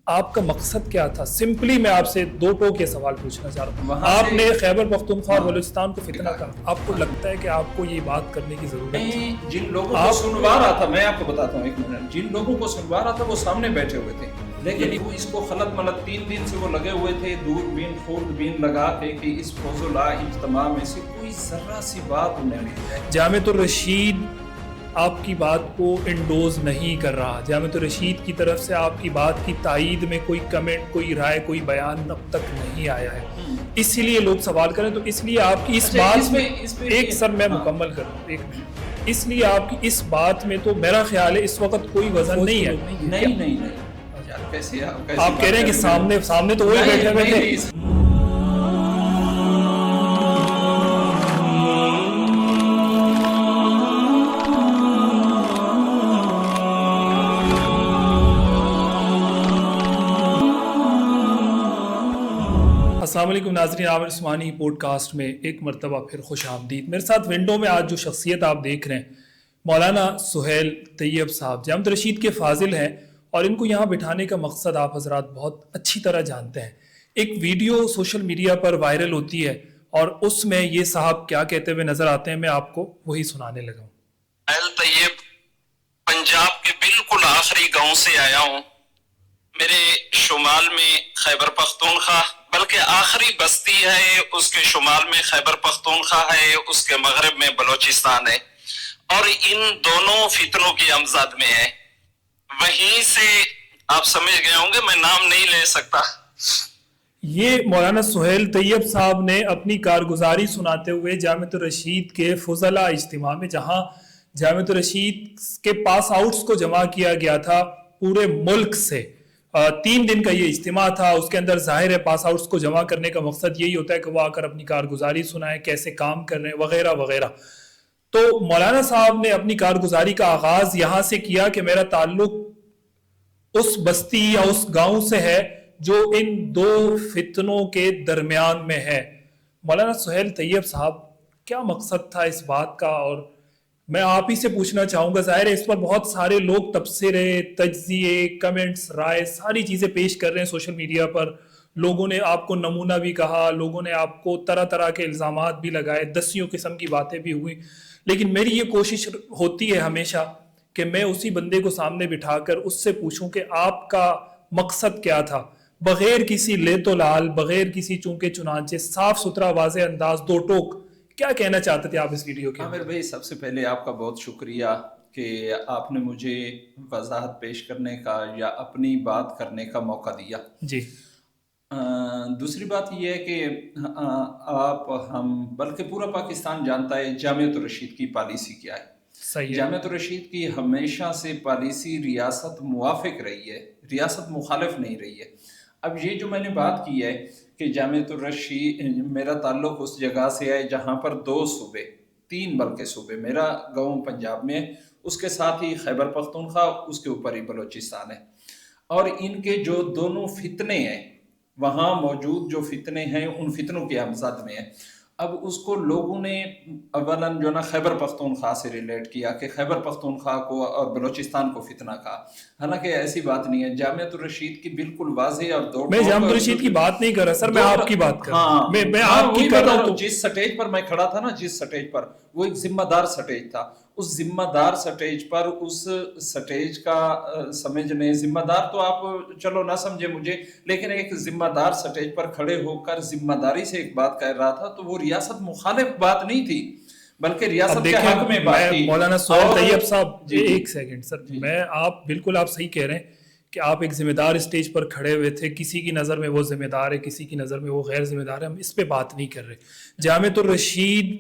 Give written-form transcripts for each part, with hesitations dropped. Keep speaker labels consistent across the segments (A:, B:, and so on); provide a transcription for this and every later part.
A: آپ کا مقصد کیا تھا؟ سمپلی میں آپ سے دو ٹوک یہ سوال پوچھنا چاہ رہا ہوں. آپ نے خیبر پختونخوا اور بلوچستان کو فتنہ کہا. آپ کو لگتا ہے کہ آپ کو یہ بات کرنے کی ضرورت
B: ہے؟ جن لوگوں کو سنوا رہا تھا، میں آپ کو بتاتا ہوں ایک منٹ، جن لوگوں کو سنوا رہا تھا وہ سامنے بیٹھے ہوئے تھے، لیکن وہ اس کو خلط ملط 3 دن سے وہ لگے ہوئے تھے، دوربین خوردبین لگا کے کہ اس فضل اجتماع میں سے کوئی ذرہ سی بات انہیں نہیں ہے.
A: جامعۃ الرشید آپ کی بات کو انڈوز نہیں کر رہا. جامعۃ الرشید کی طرف سے آپ کی بات کی تائید میں کوئی کمنٹ، کوئی رائے، کوئی بیان اب تک نہیں آیا ہے. اسی لیے لوگ سوال کریں تو اس لیے آپ کی اس بات میں ایک سر میں مکمل کروں ایک منٹ. اس لیے آپ کی اس بات میں تو میرا خیال ہے اس وقت کوئی وزن نہیں ہے.
B: نہیں
A: آپ کہہ رہے ہیں کہ سامنے تو وہی بیٹھے ہوئے تھے. السلام علیکم ناظرین، عامر عثمانی پوڈ کاسٹ میں ایک مرتبہ پھر خوش آمدید. میرے ساتھ ونڈو میں آج جو شخصیت آپ دیکھ رہے ہیں مولانا سہیل طیب صاحب جامعۃ الرشید کے فاضل ہیں، اور ان کو یہاں بٹھانے کا مقصد آپ حضرات بہت اچھی طرح جانتے ہیں. ایک ویڈیو سوشل میڈیا پر وائرل ہوتی ہے اور اس میں یہ صاحب کیا کہتے ہوئے نظر آتے ہیں، میں آپ کو وہی سنانے لگا ہوں.
C: سہیل طیب پنجاب کے بالکل آخری گاؤں سے آیا ہوں. میرے شمال میں خیبر پختونخوا بلکہ آخری بستی ہے، اس کے شمال میں خیبر پختونخوا ہے، اس کے مغرب میں بلوچستان ہے، اور ان دونوں فتنوں کی امزاد میں ہے. وہیں سے آپ سمجھ گئے ہوں گے، میں نام نہیں لے سکتا.
A: یہ مولانا سہیل طیب صاحب نے اپنی کارگزاری سناتے ہوئے جامعۃ الرشید کے فضلاء اجتماع میں، جہاں جامعۃ الرشید کے پاس آؤٹس کو جمع کیا گیا تھا پورے ملک سے، 3 دن کا یہ اجتماع تھا. اس کے اندر ظاہر ہے پاس آؤٹس کو جمع کرنے کا مقصد یہی ہوتا ہے کہ وہ آ کر اپنی کارگزاری سنائیں، کیسے کام کر رہے ہیں وغیرہ وغیرہ. تو مولانا صاحب نے اپنی کارگزاری کا آغاز یہاں سے کیا کہ میرا تعلق اس بستی یا اس گاؤں سے ہے جو ان دو فتنوں کے درمیان میں ہے. مولانا سہیل طیب صاحب، کیا مقصد تھا اس بات کا؟ اور میں آپ ہی سے پوچھنا چاہوں گا، ظاہر ہے اس پر بہت سارے لوگ تبصرے، تجزیے، کمنٹس، رائے، ساری چیزیں پیش کر رہے ہیں سوشل میڈیا پر. لوگوں نے آپ کو نمونہ بھی کہا، لوگوں نے آپ کو طرح طرح کے الزامات بھی لگائے، دسیوں قسم کی باتیں بھی ہوئی. لیکن میری یہ کوشش ہوتی ہے ہمیشہ کہ میں اسی بندے کو سامنے بٹھا کر اس سے پوچھوں کہ آپ کا مقصد کیا تھا، بغیر کسی لیت و لال، بغیر کسی چونکے چنانچہ، صاف ستھرا واضح انداز، دو ٹوک. کیا کہنا چاہتے تھے آپ اس ویڈیو کے؟
B: عامر بھائی، سب سے پہلے آپ کا بہت شکریہ کہ آپ نے مجھے وضاحت پیش کرنے کا یا اپنی بات کرنے کا موقع دیا.
A: جی.
B: دوسری بات یہ ہے کہ آپ، ہم، بلکہ پورا پاکستان جانتا ہے جامعۃ الرشید کی پالیسی کیا ہے. جامعۃ الرشید کی ہمیشہ سے پالیسی ریاست موافق رہی ہے، ریاست مخالف نہیں رہی ہے. اب یہ جو میں نے بات کی ہے کہ جامعۃ الرشید، میرا تعلق اس جگہ سے ہے جہاں پر 2 صوبے، 3 بلکہ صوبے، میرا گاؤں پنجاب میں ہے، اس کے ساتھ ہی خیبر پختونخوا، اس کے اوپر ہی بلوچستان ہے. اور ان کے جو دونوں فتنے ہیں، وہاں موجود جو فتنے ہیں ان فتنوں کے امزاد میں ہیں. اب اس کو لوگوں نے اولاً جو نا خیبر پختونخوا سے ریلیٹ کیا کہ خیبر پختونخوا کو اور بلوچستان کو فتنہ کہا. حالانکہ ایسی بات نہیں ہے. جامعۃ الرشید کی بالکل واضح اور دو،
A: میں جامعۃ الرشید کی بات نہیں کر رہا سر، میں آپ کی بات کر رہا ہوں. میں آپ کی کر رہا ہوں.
B: جس سٹیج پر میں کھڑا تھا نا، جس سٹیج پر، وہ ایک ذمہ دار سٹیج تھا. اس ذمہ دار سٹیج پر، اس سٹیج کا سمجھنے، ذمہ دار تو آپ چلو نہ سمجھے مجھے، لیکن ایک ذمہ دار سٹیج پر کھڑے ہو کر ذمہ داری سے ایک بات کہہ رہا تھا، تو وہ ریاست مخالف بات نہیں تھی، بلکہ ریاست کے حق میں بات تھی.
A: مولانا سہیل طیب صاحب، ایک سیکنڈ سر، میں آپ بالکل آپ صحیح کہہ رہے ہیں کہ آپ ایک ذمہ دار اسٹیج پر کھڑے ہوئے تھے. کسی کی نظر میں وہ ذمہ دار ہے، کسی کی نظر میں وہ غیر ذمہ دار ہے، ہم اس پہ بات نہیں کر رہے. جامعۃ الرشید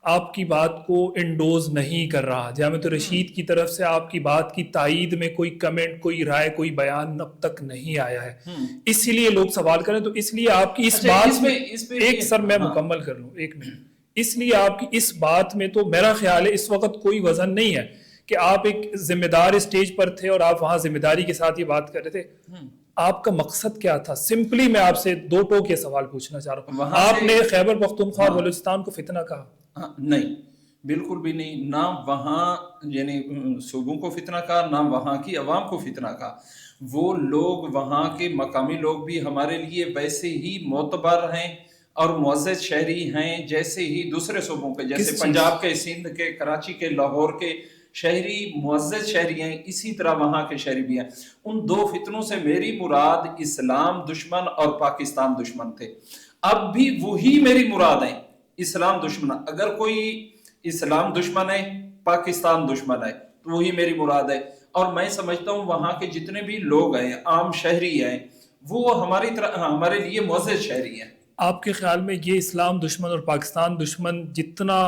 A: آپ کی بات کو انڈوز نہیں کر رہا. جامعۃ الرشید کی طرف سے آپ کی بات کی تائید میں کوئی کمنٹ، کوئی رائے، کوئی بیان اب تک نہیں آیا ہے. اسی لیے لوگ سوال کریں تو اس لیے آپ کی اس بات میں ایک سر میں مکمل کر لوں ایک منٹ. اس لیے آپ کی اس بات میں تو میرا خیال ہے اس وقت کوئی وزن نہیں ہے کہ آپ ایک ذمہ دار اسٹیج پر تھے اور آپ وہاں ذمہ داری کے ساتھ یہ بات کر رہے تھے. آپ کا مقصد کیا تھا؟ سمپلی میں آپ سے دو ٹوک یہ سوال پوچھنا چاہ رہا ہوں. آپ نے خیبر پختونخوا اور بلوچستان کو فتنہ کہا؟
B: نہیں، بالکل بھی نہیں، نہ وہاں یعنی صوبوں کو فتنہ کہا، نہ وہاں کی عوام کو فتنہ کہا. وہ لوگ وہاں کے مقامی لوگ بھی ہمارے لیے ویسے ہی معتبر ہیں اور معزز شہری ہیں جیسے ہی دوسرے صوبوں کے، جیسے پنجاب کے، سندھ کے، کراچی کے، لاہور کے شہری معزز شہری ہیں، اسی طرح وہاں کے شہری بھی ہیں. ان دو فتنوں سے میری مراد اسلام دشمن اور پاکستان دشمن تھے. اب بھی وہی میری مراد ہیں، اسلام دشمن. اگر کوئی اسلام دشمن ہے، پاکستان دشمن ہے، تو وہی میری مراد ہے. اور میں سمجھتا ہوں وہاں کے جتنے بھی لوگ ہیں، عام شہری ہیں، وہ ہمارے لیے معزز شہری ہیں.
A: آپ کے خیال میں یہ اسلام دشمن اور پاکستان دشمن جتنا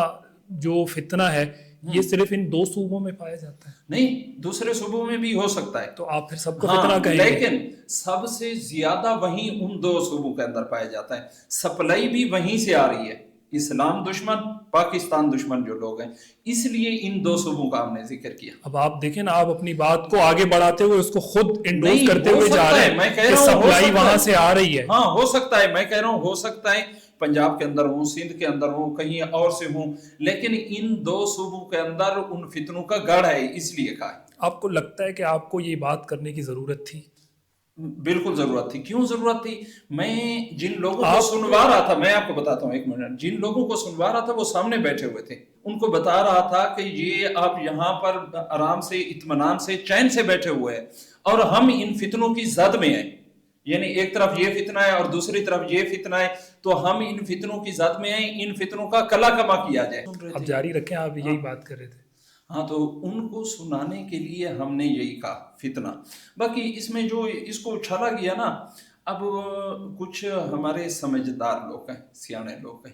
A: جو فتنہ ہے یہ صرف ان دو صوبوں میں پایا جاتا ہے؟
B: نہیں، دوسرے صوبوں میں بھی ہو سکتا ہے.
A: تو آپ پھر سب کو فتنہ کہیں گے.
B: لیکن سب سے زیادہ وہیں ان دو صوبوں کے اندر پایا جاتا ہے. سپلائی بھی وہیں سے آ رہی ہے. اسلام دشمن، پاکستان دشمن جو لوگ ہیں، اس لیے ان دو صوبوں کا ہم نے ذکر کیا.
A: اب آپ دیکھیں نا، آپ اپنی بات کو آگے بڑھاتے ہوئے اس کو خود انڈوز کرتے ہوئے جا رہے ہیں کہ سپلائی وہاں سے آ رہی ہے.
B: ہاں ہو سکتا ہے، میں کہہ رہا ہوں ہو سکتا ہے پنجاب کے اندر ہوں، سندھ کے اندر ہوں، کہیں اور سے ہوں، لیکن ان دو صوبوں کے اندر ان فتنوں کا گڑھ ہے، اس لیے کہا ہے.
A: آپ کو لگتا ہے کہ آپ کو یہ بات کرنے کی ضرورت تھی؟
B: بالکل ضرورت تھی. کیوں ضرورت تھی؟ میں جن لوگوں کو سنوا رہا تھا، میں آپ کو بتاتا ہوں ایک منٹ، جن لوگوں کو سنوا رہا تھا وہ سامنے بیٹھے ہوئے تھے. ان کو بتا رہا تھا کہ یہ آپ یہاں پر آرام سے، اطمینان سے، چین سے بیٹھے ہوئے ہیں، اور ہم ان فتنوں کی زد میں ہیں. یعنی ایک طرف یہ فتنہ ہے اور دوسری طرف یہ فتنہ ہے، تو ہم ان فتنوں کی زد میں ہیں، ان فتنوں کا کلا کما کیا جائے.
A: اب جاری رکھیں، آپ یہی بات کر رہے تھے.
B: ہاں، تو ان کو سنانے کے لیے ہم نے یہی کہا، فتنہ. باقی اس میں جو اس کو اچھالا گیا نا، اب کچھ ہمارے سمجھدار لوگ ہیں، سیانے لوگ ہیں،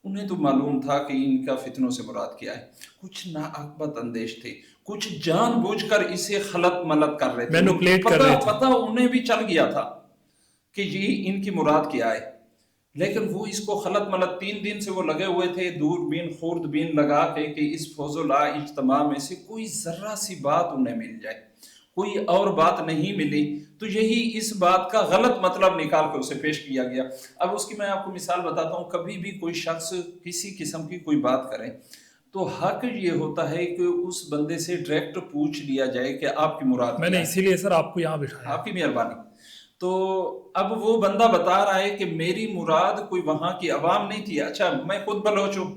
B: انہیں تو معلوم تھا کہ ان کا فتنوں سے مراد کیا ہے. کچھ ناعاقبت اندیش تھے، کچھ جان بوجھ کر اسے خلط ملط کر رہے تھے. پتہ انہیں بھی چل گیا تھا کہ یہ ان کی مراد کیا ہے، لیکن وہ اس کو خلط ملط 3 دن سے وہ لگے ہوئے تھے، دوربین خوردبین لگا کے کہ اس فضلہ اجتماع میں سے کوئی ذرہ سی بات انہیں مل جائے. کوئی اور بات نہیں ملی، تو یہی اس بات کا غلط مطلب نکال کے اسے پیش کیا گیا. اب اس کی میں آپ کو مثال بتاتا ہوں. کبھی بھی کوئی شخص کسی قسم کی کوئی بات کرے تو حق یہ ہوتا ہے کہ اس بندے سے ڈائریکٹ پوچھ لیا جائے کہ آپ کی مراد
A: میں نے اسی لیے سر آپ کو یہاں بٹھایا.
B: آپ کی مہربانی. تو اب وہ بندہ بتا رہا ہے کہ میری مراد کوئی وہاں کی عوام نہیں تھی. اچھا، میں خود بلوچ ہوں،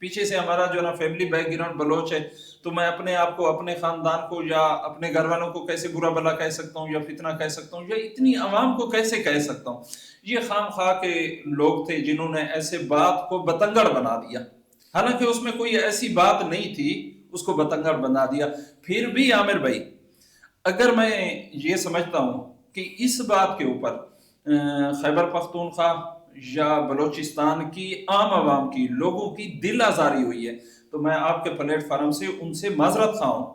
B: پیچھے سے ہمارا جو نا فیملی بیک گراؤنڈ بلوچ ہے، تو میں اپنے آپ کو، اپنے خاندان کو یا اپنے گھر والوں کو کیسے برا بلا کہہ سکتا ہوں، یا فتنہ کہہ سکتا ہوں، یا اتنی عوام کو کیسے کہہ سکتا ہوں؟ یہ خام خواہ کے لوگ تھے جنہوں نے ایسے بات کو بتنگڑ بنا دیا، حالانکہ اس میں کوئی ایسی بات نہیں تھی، اس کو بتنگڑ بنا دیا. پھر بھی عامر بھائی، اگر میں یہ سمجھتا ہوں کہ اس بات کے اوپر خیبر پختونخوا یا بلوچستان کی عام عوام کی، لوگوں کی دل آزاری ہوئی ہے، تو میں آپ کے پلیٹ فارم سے ان سے معذرت خواہ ہوں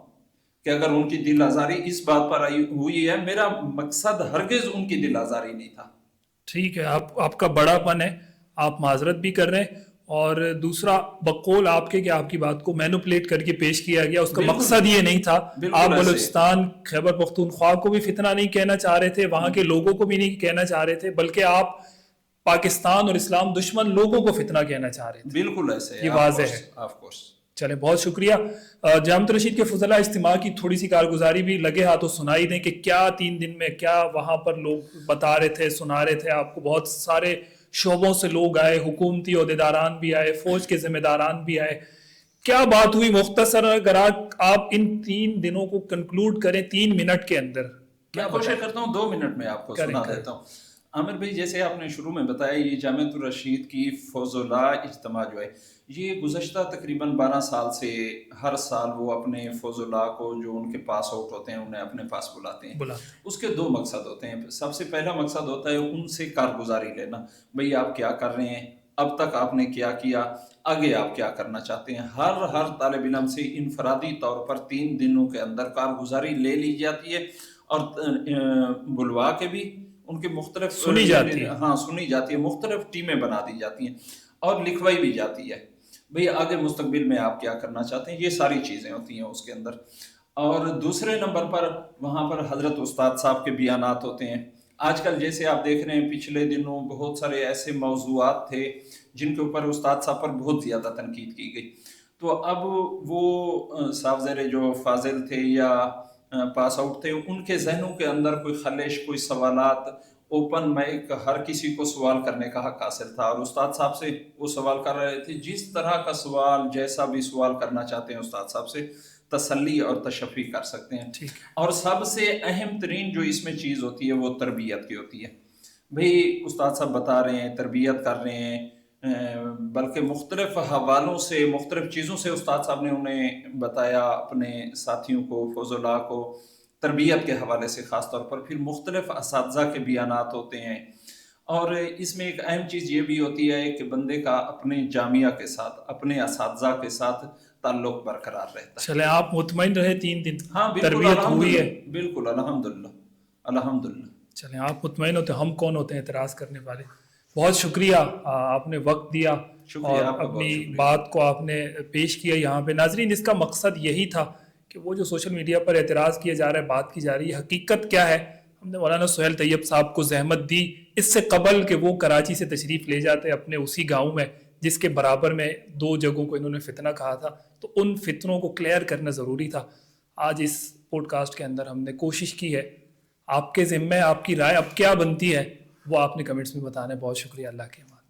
B: کہ اگر ان کی دل آزاری اس بات پر ہوئی ہے. میرا مقصد ہرگز ان کی دل آزاری نہیں تھا.
A: ٹھیک ہے، آپ کا بڑا پن ہے، آپ معذرت بھی کر رہے ہیں. اور دوسرا، بقول آپ کے کہ آپ کی بات کو مینوپلیٹ کر کے پیش کیا گیا، اس کا مقصد یہ نہیں تھا. آپ بلوچستان، خیبر پختونخوا کو بھی فتنہ نہیں کہنا چاہ رہے تھے، وہاں کے لوگوں کو بھی نہیں کہنا چاہ رہے تھے، بلکہ آپ پاکستان اور اسلام دشمن لوگوں کو فتنہ کہنا چاہ رہے تھے.
B: بالکل ایسے،
A: یہ واضح ہے. چلیں، بہت شکریہ. جامعۃ الرشید کے فضلہ اجتماع کی تھوڑی سی کارگزاری بھی لگے ہاتھوں سنائی دیں کہ کیا 3 دن میں کیا وہاں پر لوگ بتا رہے تھے، سنا رہے تھے آپ کو. بہت سارے شعبوں سے لوگ آئے، حکومتی عہدیداران بھی آئے، فوج کے ذمہ داران بھی آئے. کیا بات ہوئی؟ مختصر اگر آپ ان 3 دنوں کو کنکلوڈ کریں 3 منٹ کے اندر.
B: میں کوشش کرتا ہوں 2 منٹ میں آپ کو سنا دیتا ہوں. عامر بھائی، جیسے آپ نے شروع میں بتایا، یہ جامعۃ الرشید کی فضلہ اجتماع جو ہے، یہ گزشتہ تقریباً 12 سال سے ہر سال وہ اپنے فضلہ کو جو ان کے پاس آؤٹ ہوتے ہیں انہیں اپنے پاس بلاتے ہیں. اس کے 2 مقصد ہوتے ہیں. سب سے پہلا مقصد ہوتا ہے ان سے کارگزاری لینا. بھئی آپ کیا کر رہے ہیں، اب تک آپ نے کیا کیا، آگے آپ کیا کرنا چاہتے ہیں. ہر طالب علم سے انفرادی طور پر 3 دنوں کے اندر کارگزاری لے لی جاتی ہے، اور بلوا کے بھی ان کے مختلف
A: سنی جاتی
B: ہے، مختلف ٹیمیں بنا دی جاتی ہیں اور لکھوائی بھی جاتی ہے. بھئی آگے مستقبل میں آپ کیا کرنا چاہتے ہیں، یہ ساری چیزیں ہوتی ہیں اس کے اندر. اور دوسرے نمبر پر وہاں پر حضرت استاد صاحب کے بیانات ہوتے ہیں. آج کل جیسے آپ دیکھ رہے ہیں، پچھلے دنوں بہت سارے ایسے موضوعات تھے جن کے اوپر استاد صاحب پر بہت زیادہ تنقید کی گئی. تو اب وہ صاحب زیر جو فاضل تھے یا پاس آؤٹ تھے، ان کے ذہنوں کے اندر کوئی خلش، کوئی سوالات، اوپن مائک، ہر کسی کو سوال کرنے کا حق حاصل تھا، اور استاد صاحب سے وہ سوال کر رہے تھے جس طرح کا سوال، جیسا بھی سوال کرنا چاہتے ہیں استاد صاحب سے تسلی اور تشفی کر سکتے ہیں۔ اور سب سے اہم ترین جو اس میں چیز ہوتی ہے وہ تربیت کی ہوتی ہے۔ بھئی استاد صاحب بتا رہے ہیں، تربیت کر رہے ہیں، بلکہ مختلف حوالوں سے، مختلف چیزوں سے استاد صاحب نے انہیں بتایا، اپنے ساتھیوں کو، فضلاء کو، تربیت کے حوالے سے خاص طور پر۔ پھر مختلف اساتذہ کے بیانات ہوتے ہیں، اور اس میں ایک اہم چیز یہ بھی ہوتی ہے کہ بندے کا اپنے جامعہ کے ساتھ، اپنے اساتذہ کے ساتھ تعلق برقرار رہتا ہے۔
A: چلے آپ مطمئن رہے 3 دن
B: ہاں بالکل،
A: تربیت ہوئی ہے؟
B: بالکل الحمدللہ الحمدللہ۔
A: چلیں آپ مطمئن ہوتے، ہم کون ہوتے ہیں اعتراض کرنے والے؟ بہت شکریہ، آپ نے وقت دیا اور اپنی بات کو آپ نے پیش کیا یہاں پہ۔ ناظرین، اس کا مقصد یہی تھا کہ وہ جو سوشل میڈیا پر اعتراض کیا جا رہا ہے، بات کی جا رہی ہے، حقیقت کیا ہے؟ ہم نے مولانا سہیل طیب صاحب کو زحمت دی اس سے قبل کہ وہ کراچی سے تشریف لے جاتے اپنے اسی گاؤں میں جس کے برابر میں 2 جگہوں کو انہوں نے فتنہ کہا تھا، تو ان فتنوں کو کلیئر کرنا ضروری تھا۔ آج اس پوڈ کاسٹ کے اندر ہم نے کوشش کی ہے۔ آپ کے ذمہ آپ کی رائے اب کیا بنتی ہے وہ آپ نے کمنٹس میں بتانا ہے۔ بہت شکریہ، اللہ کے امان۔